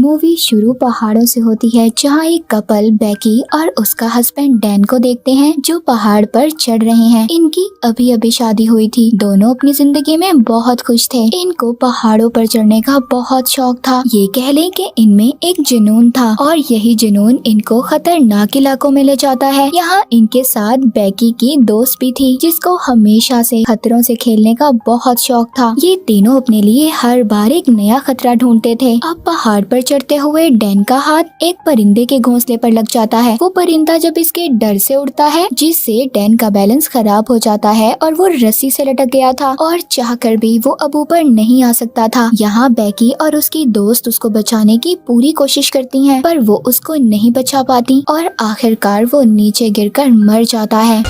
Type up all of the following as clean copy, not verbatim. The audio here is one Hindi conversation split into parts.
मूवी शुरू पहाड़ों से होती है, जहाँ एक कपल बेकी और उसका हस्बैंड डैन को देखते हैं जो पहाड़ पर चढ़ रहे हैं। इनकी अभी अभी शादी हुई थी। दोनों अपनी जिंदगी में बहुत खुश थे। इनको पहाड़ों पर चढ़ने का बहुत शौक था। ये कह लें कि इनमें एक जुनून था और यही जुनून इनको खतरनाक इलाकों में ले जाता है। यहाँ इनके साथ बेकी की दोस्त भी थी, जिसको हमेशा से खतरों से खेलने का बहुत शौक था। ये तीनों अपने लिए हर बार एक नया खतरा ढूंढते थे। अब पहाड़ पर चढ़ते हुए डैन का हाथ एक परिंदे के घोंसले पर लग जाता है। वो परिंदा जब इसके डर से उड़ता है, जिससे डैन का बैलेंस खराब हो जाता है और वो रस्सी से लटक गया था और चाहकर भी वो अब ऊपर नहीं आ सकता था। यहाँ बेकी और उसकी दोस्त उसको बचाने की पूरी कोशिश करती हैं, पर वो उसको नहीं बचा पाती और आखिरकार वो नीचे गिरकर मर जाता है।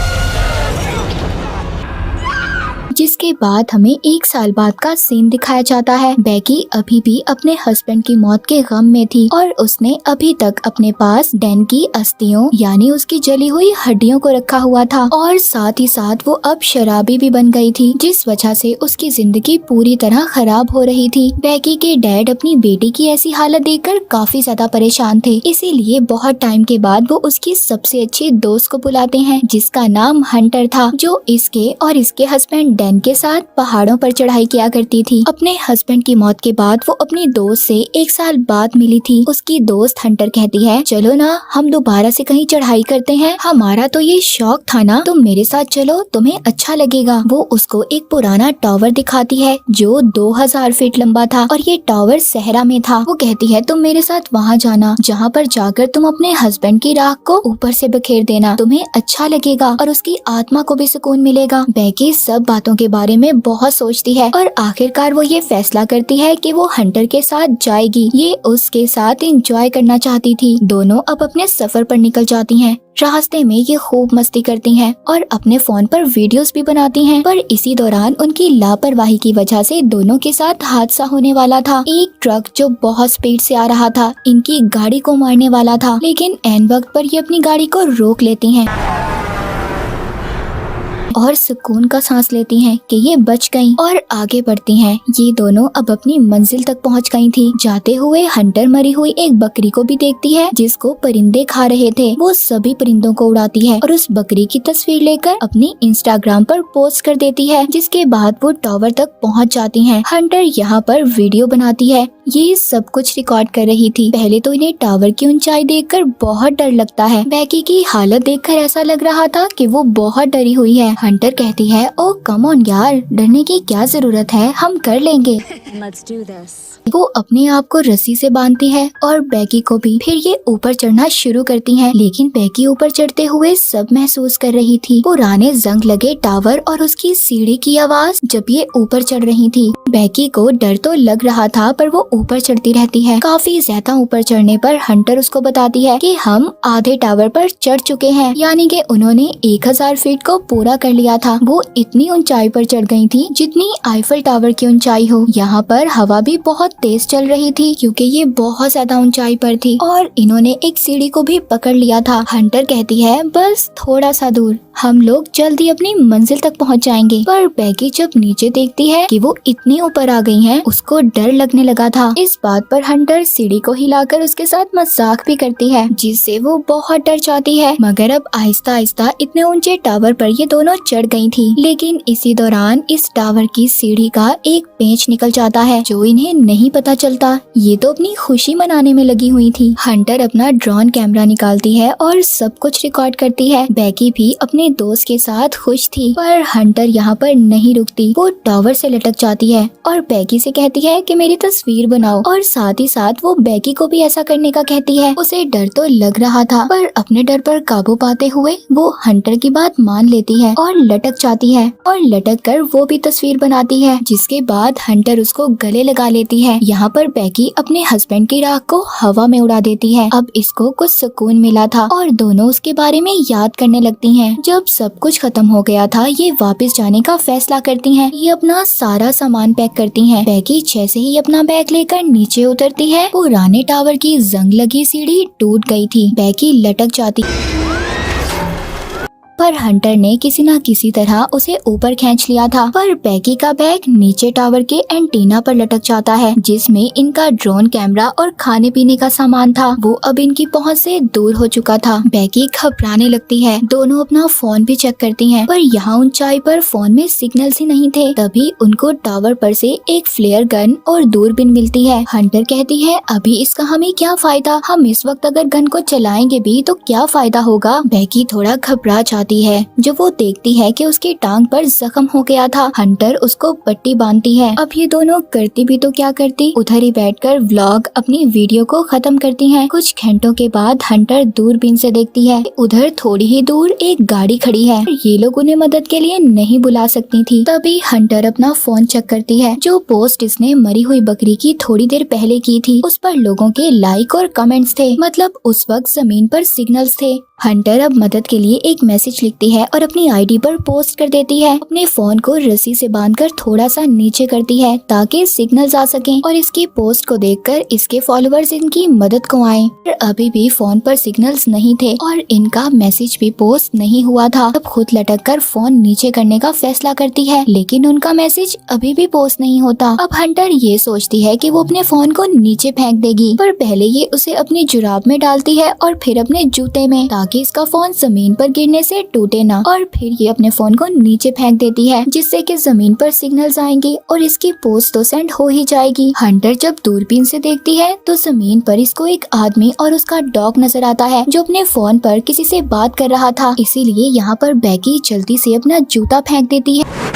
जिसके बाद हमें 1 साल बाद का सीन दिखाया जाता है। बेकी अभी भी अपने हस्बैंड की मौत के गम में थी और उसने अभी तक अपने पास डैन की अस्थियों यानी उसकी जली हुई हड्डियों को रखा हुआ था और साथ ही साथ वो अब शराबी भी बन गई थी, जिस वजह से उसकी जिंदगी पूरी तरह खराब हो रही थी। बेकी के डैड अपनी बेटी की ऐसी हालत देखकर काफी ज्यादा परेशान थे, इसीलिए बहुत टाइम के बाद वो उसकी सबसे अच्छी दोस्त को बुलाते हैं, जिसका नाम हंटर था, जो इसके और इसके हस्बैंड डैन के साथ पहाड़ों पर चढ़ाई किया करती थी। अपने हस्बैंड की मौत के बाद वो अपनी दोस्त से 1 साल बाद मिली थी। उसकी दोस्त हंटर कहती है, चलो ना हम दोबारा से कहीं चढ़ाई करते हैं, हमारा तो ये शौक था ना, तुम मेरे साथ चलो, तुम्हें अच्छा लगेगा। वो उसको एक पुराना टावर दिखाती है जो 2000 फीट लंबा था और ये टावर सहरा में था। वो कहती है, तुम मेरे साथ वहाँ जाना, जहाँ पर जाकर तुम अपने हस्बैंड की राख को ऊपर से बखेर देना, तुम्हें अच्छा लगेगा और उसकी आत्मा को भी सुकून मिलेगा। बेकी सब बातों के बारे में बहुत सोचती है और आखिरकार वो ये फैसला करती है कि वो हंटर के साथ जाएगी। ये उसके साथ एंजॉय करना चाहती थी। दोनों अब अपने सफर पर निकल जाती हैं। रास्ते में ये खूब मस्ती करती हैं और अपने फोन पर वीडियोस भी बनाती हैं, पर इसी दौरान उनकी लापरवाही की वजह से दोनों के साथ हादसा होने वाला था। एक ट्रक जो बहुत स्पीड से आ रहा था इनकी गाड़ी को मारने वाला था, लेकिन ऐन वक्त पर ये अपनी गाड़ी को रोक लेती हैं और सुकून का सांस लेती हैं कि ये बच गईं और आगे बढ़ती हैं। ये दोनों अब अपनी मंजिल तक पहुंच गई थी। जाते हुए हंटर मरी हुई एक बकरी को भी देखती है, जिसको परिंदे खा रहे थे। वो सभी परिंदों को उड़ाती है और उस बकरी की तस्वीर लेकर अपनी इंस्टाग्राम पर पोस्ट कर देती है, जिसके बाद वो टावर तक पहुंच जाती हैं। हंटर यहाँ पर वीडियो बनाती है। ये सब कुछ रिकॉर्ड कर रही थी। पहले तो इन्हें टावर की ऊंचाई देखकर बहुत डर लगता है। बेकी की हालत देखकर ऐसा लग रहा था कि वो बहुत डरी हुई है। हंटर कहती है, ओ कम ऑन यार, डरने की क्या जरूरत है, हम कर लेंगे। Let's do this. वो अपने आप को रस्सी से बांधती है और बेकी को भी। फिर ये ऊपर चढ़ना शुरू करती हैं, लेकिन बेकी ऊपर चढ़ते हुए सब महसूस कर रही थी। पुराने जंग लगे टावर और उसकी सीढ़ी की आवाज जब ये ऊपर चढ़ रही थी। बेकी को डर तो लग रहा था, पर वो ऊपर चढ़ती रहती है। काफी ज्यादा ऊपर चढ़ने पर हंटर उसको बताती है कि हम आधे टावर पर चढ़ चुके हैं, यानी कि उन्होंने 1000 फीट को पूरा कर लिया था। वो इतनी ऊंचाई पर चढ़ गई थी जितनी आईफल टावर की ऊंचाई हो। यहाँ पर हवा भी बहुत तेज चल रही थी क्योंकि ये बहुत ज्यादा ऊंचाई पर थी और इन्होंने एक सीढ़ी को भी पकड़ लिया था। हंटर कहती है, बस थोड़ा सा दूर, हम लोग जल्दी अपनी मंजिल तक पहुंच जाएंगे। पर बेकी जब नीचे देखती है कि वो इतनी ऊपर आ गई हैं, उसको डर लगने लगा था। इस बात पर हंटर सीढ़ी को हिलाकर उसके साथ मजाक भी करती है, जिससे वो बहुत डर जाती है। मगर अब आहिस्ता आहिस्ता इतने ऊंचे टावर पर ये दोनों चढ़ गई थी, लेकिन इसी दौरान इस टावर की सीढ़ी का एक पेंच निकल जाता है जो इन्हें नहीं पता चलता। ये तो अपनी खुशी मनाने में लगी हुई थी। हंटर अपना ड्रोन कैमरा निकालती है और सब कुछ रिकॉर्ड करती है। बेकी भी अपने दोस्त के साथ खुश थी, पर हंटर यहाँ पर नहीं रुकती। वो टावर से लटक जाती है और बेकी से कहती है कि मेरी तस्वीर बनाओ, और साथ ही साथ वो बेकी को भी ऐसा करने का कहती है। उसे डर तो लग रहा था, पर अपने डर पर काबू पाते हुए वो हंटर की बात मान लेती है और लटक जाती है और लटक कर वो भी तस्वीर बनाती है, जिसके बाद हंटर उसको गले लगा लेती है। यहाँ पर बेकी अपने हस्बैंड की राख को हवा में उड़ा देती है। अब इसको कुछ सुकून मिला था और दोनों उसके बारे में याद करने लगती हैं। जब सब कुछ खत्म हो गया था, ये वापस जाने का फैसला करती हैं। ये अपना सारा सामान पैक करती हैं। बेकी जैसे ही अपना बैग लेकर नीचे उतरती है, पुराने टावर की जंग लगी सीढ़ी टूट गई थी। बेकी लटक जाती पर हंटर ने किसी न किसी तरह उसे ऊपर खींच लिया था। पर बैगी का बैग नीचे टावर के एंटीना पर लटक जाता है, जिसमें इनका ड्रोन कैमरा और खाने पीने का सामान था। वो अब इनकी पहुंच से दूर हो चुका था। बैगी घबराने लगती है। दोनों अपना फोन भी चेक करती हैं, पर यहाँ ऊंचाई पर फोन में सिग्नल्स ही नहीं थे। तभी उनको टावर पर से एक फ्लेयर गन और दूरबीन मिलती है। हंटर कहती है, अभी इसका हमें क्या फायदा, हम इस वक्त अगर गन को चलाएंगे भी तो क्या फायदा होगा। बैगी थोड़ा घबरा जाती है जब वो देखती है कि उसकी टांग पर जख्म हो गया था। हंटर उसको पट्टी बांधती है। अब ये दोनों करती भी तो क्या करती, उधर ही बैठकर व्लॉग अपनी वीडियो को खत्म करती हैं। कुछ घंटों के बाद हंटर दूरबीन से देखती है उधर थोड़ी ही दूर एक गाड़ी खड़ी है। ये लोग उन्हें मदद के लिए नहीं बुला सकती थी। तभी हंटर अपना फोन चेक करती है। जो पोस्ट इसने मरी हुई बकरी की थोड़ी देर पहले की थी, उस पर लोगों के लाइक और कमेंट्स थे। मतलब उस वक्त जमीन पर सिग्नल्स थे। हंटर अब मदद के लिए एक मैसेज लिखती है और अपनी आईडी पर पोस्ट कर देती है। अपने फोन को रस्सी से बांधकर थोड़ा सा नीचे करती है ताकि सिग्नल्स आ सकें और इसकी पोस्ट को देखकर इसके फॉलोअर्स इनकी मदद को आए। पर अभी भी फोन पर सिग्नल्स नहीं थे और इनका मैसेज भी पोस्ट नहीं हुआ था। अब खुद लटककर फोन नीचे करने का फैसला करती है, लेकिन उनका मैसेज अभी भी पोस्ट नहीं होता। अब हंटर ये सोचती है कि वो अपने फोन को नीचे फेंक देगी, पर पहले ये उसे अपनी जुराब में डालती है और फिर अपने जूते में, ताकि इसका फोन जमीन पर गिरने से टूटे ना। और फिर ये अपने फोन को नीचे फेंक देती है, जिससे कि जमीन पर सिग्नल्स आएंगे और इसकी पोस्ट तो सेंड हो ही जाएगी। हंटर जब दूरबीन से देखती है तो जमीन पर इसको एक आदमी और उसका डॉग नजर आता है, जो अपने फोन पर किसी से बात कर रहा था। इसीलिए यहाँ पर बैगी जल्दी से अपना जूता फेंक देती है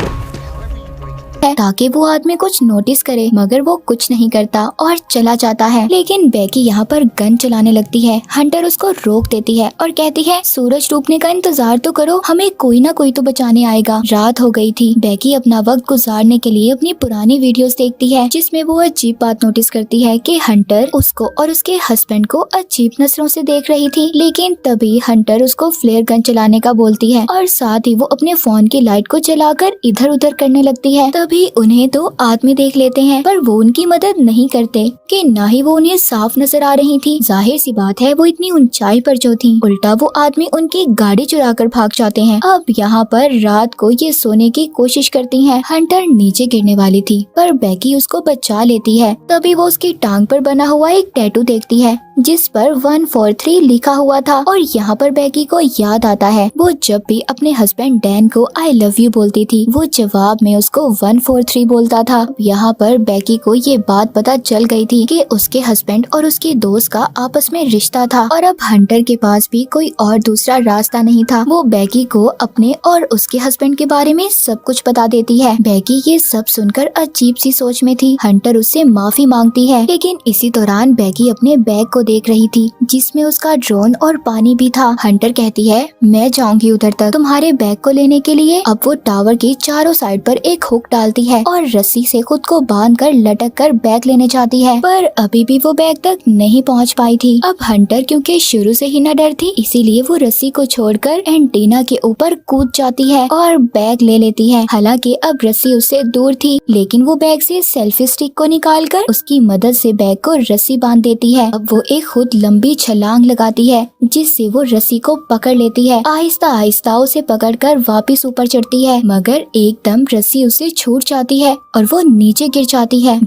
ताकि वो आदमी कुछ नोटिस करे, मगर वो कुछ नहीं करता और चला जाता है। लेकिन बैगी यहाँ पर गन चलाने लगती है। हंटर उसको रोक देती है और कहती है, सूरज डूबने का इंतजार तो करो, हमें कोई ना कोई तो बचाने आएगा। रात हो गई थी। बैगी अपना वक्त गुजारने के लिए अपनी पुरानी वीडियोस देखती है, जिसमें वो अजीब बात नोटिस करती है कि हंटर उसको और उसके हस्बैंड को अजीब नजरों से देख रही थी। लेकिन तभी हंटर उसको फ्लेयर गन चलाने का बोलती है और साथ ही वो अपने फोन की लाइट को जलाकर इधर उधर करने लगती है। तभी उन्हें दो आदमी देख लेते हैं, पर वो उनकी मदद नहीं करते कि ना ही वो उन्हें साफ नजर आ रही थी। जाहिर सी बात है वो इतनी ऊंचाई पर जो थी। उल्टा वो आदमी उनकी गाड़ी चुरा कर भाग जाते हैं। अब यहाँ पर रात को ये सोने की कोशिश करती हैं। हंटर नीचे गिरने वाली थी, पर बैगी उसको बचा लेती है। तभी वो उसकी टांग पर बना हुआ एक टैटू देखती है, जिस पर 143 लिखा हुआ था। और यहाँ पर बैगी को याद आता है वो जब भी अपने हस्बैंड डैन को आई लव यू बोलती थी, वो जवाब में उसको 143 बोलता था। यहाँ पर बैगी को ये बात पता चल गई थी कि उसके हस्बैंड और उसके दोस्त का आपस में रिश्ता था, और अब हंटर के पास भी कोई और दूसरा रास्ता नहीं था। वो बैगी को अपने और उसके हस्बैंड के बारे में सब कुछ बता देती है। बैगी ये सब सुनकर अजीब सी सोच में थी। हंटर उससे माफी मांगती है, लेकिन इसी दौरान बैगी अपने बैग को देख रही थी, जिसमें उसका ड्रोन और पानी भी था। हंटर कहती है, मैं जाऊंगी उधर तक तुम्हारे बैग को लेने के लिए। अब वो टावर के चारों साइड पर एक हुक डालती है और रस्सी से खुद को बांधकर लटक कर बैग लेने जाती है, पर अभी भी वो बैग तक नहीं पहुंच पाई थी। अब हंटर क्योंकि शुरू से ही न डर थी, इसीलिए वो रस्सी को छोड़कर एंटीना के ऊपर कूद जाती है और बैग ले लेती है। हालांकि अब रस्सी उससे दूर थी, लेकिन वो बैग से सेल्फी स्टिक को निकालकर उसकी मदद से बैग को रस्सी बांध देती है। अब वो एक खुद लंबी छलांग लगाती है, जिससे वो रस्सी को पकड़ लेती है। आहिस्ता आहिस्ता उसे पकड़कर वापस ऊपर चढ़ती है, मगर एकदम रस्सी उसे छूट जाती है और वो नीचे गिर जाती है।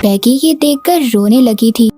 बैगी ये देखकर रोने लगी थी,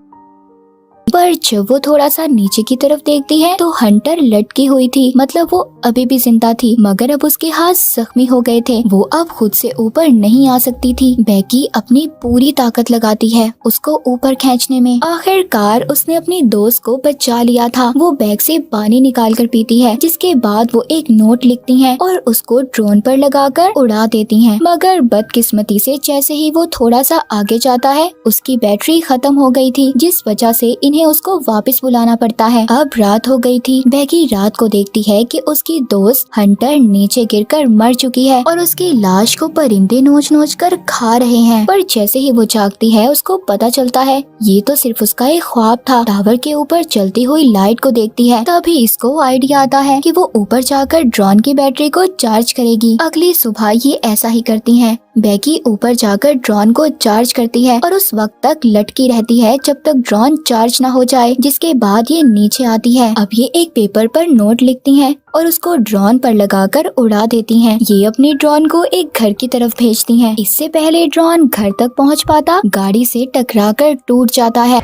पर जब वो थोड़ा सा नीचे की तरफ देखती है तो हंटर लटकी हुई थी। मतलब वो अभी भी जिंदा थी, मगर अब उसके हाथ जख्मी हो गए थे। वो अब खुद से ऊपर नहीं आ सकती थी। बैगी अपनी पूरी ताकत लगाती है उसको ऊपर खींचने में। आखिरकार उसने अपनी दोस्त को बचा लिया था। वो बैग से पानी निकाल कर पीती है, जिसके बाद वो एक नोट लिखती है और उसको ड्रोन पर लगाकर उड़ा देती है। मगर बदकिस्मती से जैसे ही वो थोड़ा सा आगे जाता है, उसकी बैटरी खत्म हो गई थी, जिस वजह से इन्हें उसको वापस बुलाना पड़ता है। अब रात हो गई थी। बैगी रात को देखती है कि उसकी दोस्त हंटर नीचे गिरकर मर चुकी है और उसकी लाश को परिंदे नोच नोच कर खा रहे हैं। पर जैसे ही वो जागती है, उसको पता चलता है ये तो सिर्फ उसका एक ख्वाब था। टावर के ऊपर चलती हुई लाइट को देखती है, तभी इसको आइडिया आता है कि वो ऊपर जाकर ड्रोन की बैटरी को चार्ज करेगी। अगली सुबह ये ऐसा ही करती हैं। बेकी ऊपर जाकर ड्रोन को चार्ज करती है और उस वक्त तक लटकी रहती है जब तक ड्रोन चार्ज न हो जाए, जिसके बाद ये नीचे आती है। अब ये एक पेपर पर नोट लिखती हैं और उसको ड्रोन पर लगाकर उड़ा देती हैं। ये अपने ड्रोन को एक घर की तरफ भेजती हैं। इससे पहले ड्रोन घर तक पहुंच पाता गाड़ी से टकराकर टूट जाता है।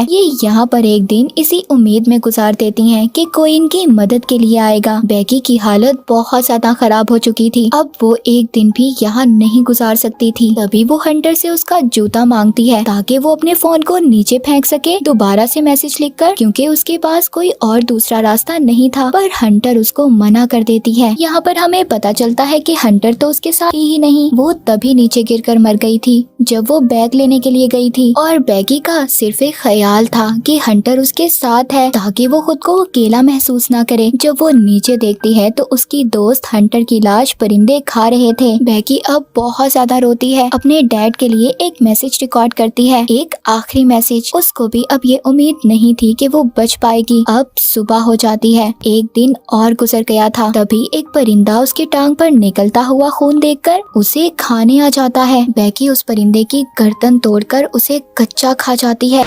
ये यहाँ पर एक दिन इसी उम्मीद में गुजार देती हैं कि कोई इनकी मदद के लिए आएगा। बेकी की हालत बहुत ज्यादा खराब हो चुकी थी। अब वो एक दिन भी यहाँ नहीं गुजार सकती थी। तभी वो हंटर से उसका जूता मांगती है ताकि वो अपने फोन को नीचे फेंक सके दोबारा से मैसेज लिखकर, क्योंकि उसके पास कोई और दूसरा रास्ता नहीं था। पर हंटर उसको मना कर देती है। यहाँ पर हमें पता चलता है कि हंटर तो उसके साथ ही नहीं, वो तभी नीचे गिरकर मर गई थी जब वो बैग लेने के लिए गई थी। और बेकी का सिर्फ एक ख्याल था कि हंटर उसके साथ है ताकि वो खुद को अकेला महसूस ना करे। जब वो नीचे देखती है तो उसकी दोस्त हंटर की लाश परिंदे खा रहे थे। बेकी अब बहुत ज्यादा रोती है। अपने डैड के लिए एक मैसेज रिकॉर्ड करती है, एक आखिरी मैसेज। उसको भी अब ये उम्मीद नहीं थी कि वो बच पाएगी। अब सुबह हो जाती है। एक दिन और गुजर गया था। तभी एक परिंदा उसकी टांग पर निकलता हुआ खून देखकर उसे खाने आ जाता है। बेकी उस परिंदे की गर्दन तोड़कर उसे कच्चा खा जाती है,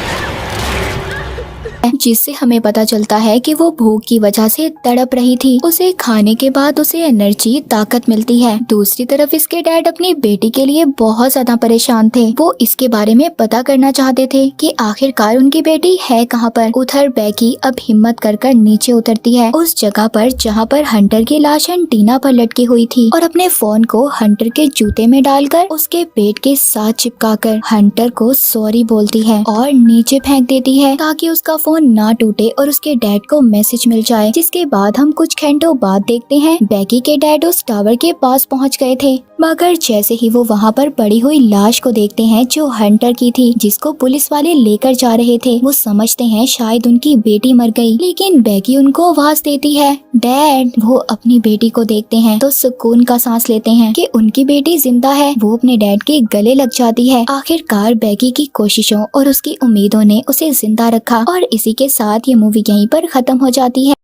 जिससे हमें पता चलता है कि वो भूख की वजह से तड़प रही थी। उसे खाने के बाद उसे एनर्जी, ताकत मिलती है। दूसरी तरफ इसके डैड अपनी बेटी के लिए बहुत ज्यादा परेशान थे। वो इसके बारे में पता करना चाहते थे कि आखिरकार उनकी बेटी है कहाँ पर। उधर बेकी अब हिम्मत कर नीचे उतरती है उस जगह पर जहाँ पर हंटर की लाश एंटीना पर लटकी हुई थी, और अपने फोन को हंटर के जूते में डालकर उसके पेट के साथ चिपकाकर हंटर को सॉरी बोलती है और नीचे फेंक देती है ताकि उसका फोन ना टूटे और उसके डैड को मैसेज मिल जाए। जिसके बाद हम कुछ घंटों बाद देखते हैं बेकी के डैड उस टावर के पास पहुंच गए थे, मगर जैसे ही वो वहां पर पड़ी हुई लाश को देखते हैं जो हंटर की थी, जिसको पुलिस वाले लेकर जा रहे थे, वो समझते हैं शायद उनकी बेटी मर गई। लेकिन बेकी उनको आवाज देती है, डैड। वो अपनी बेटी को देखते हैं तो सुकून का सांस लेते हैं कि उनकी बेटी जिंदा है। वो अपने डैड के गले लग जाती है। आखिरकार बेकी की कोशिशों और उसकी उम्मीदों ने उसे जिंदा रखा। और इसी के साथ ये मूवी यहीं पर खत्म हो जाती है।